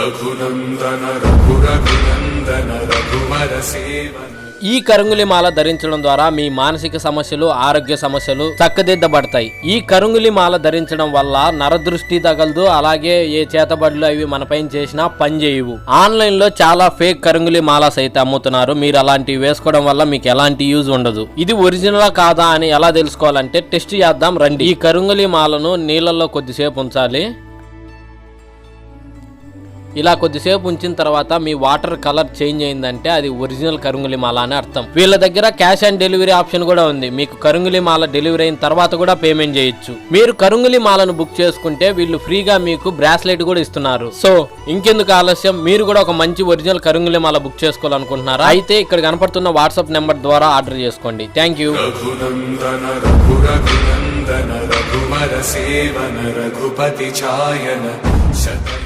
రఘునందన రఘురఘునందన రఘువర సేవన. ఈ కరుంగులి మాల ధరించడం ద్వారా మీ మానసిక సమస్యలు, ఆరోగ్య సమస్యలు చక్కదిద్దబడతాయి. ఈ కరుంగులి మాల ధరించడం వల్ల నరదృష్టి తగలదు, అలాగే ఏ చేతబడులు అవి మన పైన చేసినా పని చేయవు. ఆన్లైన్ లో చాలా ఫేక్ కరుంగులి మాలాస్ అయితే అమ్ముతున్నారు. మీరు అలాంటివి వేసుకోవడం వల్ల మీకు ఎలాంటి యూజ్ ఉండదు. ఇది ఒరిజినల్ కాదా అని ఎలా తెలుసుకోవాలంటే టెస్ట్ చేద్దాం రండి. ఈ కరుంగులి మాలను నీళ్ళల్లో కొద్దిసేపు ఉంచాలి. ఇలా కొద్దిసేపు ఉంచిన తర్వాత మీ వాటర్ కలర్ చేంజ్ అయిందంటే అది ఒరిజినల్ కరుంగులి మాల అని అర్థం. వీళ్ళ దగ్గర క్యాష్ ఆన్ డెలివరీ ఆప్షన్ కూడా ఉంది. మీకు కరుంగులి మాల డెలివరీ అయిన తర్వాత కూడా పేమెంట్ చేయొచ్చు. మీరు కరుంగులి మాలను బుక్ చేసుకుంటే వీళ్ళు ఫ్రీగా మీకు బ్రాస్లెట్ కూడా ఇస్తున్నారు. సో ఇంకెందుకు ఆలస్యం, మీరు కూడా ఒక మంచి ఒరిజినల్ కరుంగులి మాల బుక్ చేసుకోవాలనుకుంటున్నారా? అయితే ఇక్కడ కనపడుతున్న వాట్సాప్ నెంబర్ ద్వారా ఆర్డర్ చేసుకోండి. Thank you. రఘునందన రఘురఘునందన రఘువర సేవన రఘుపతి ఛాయన శత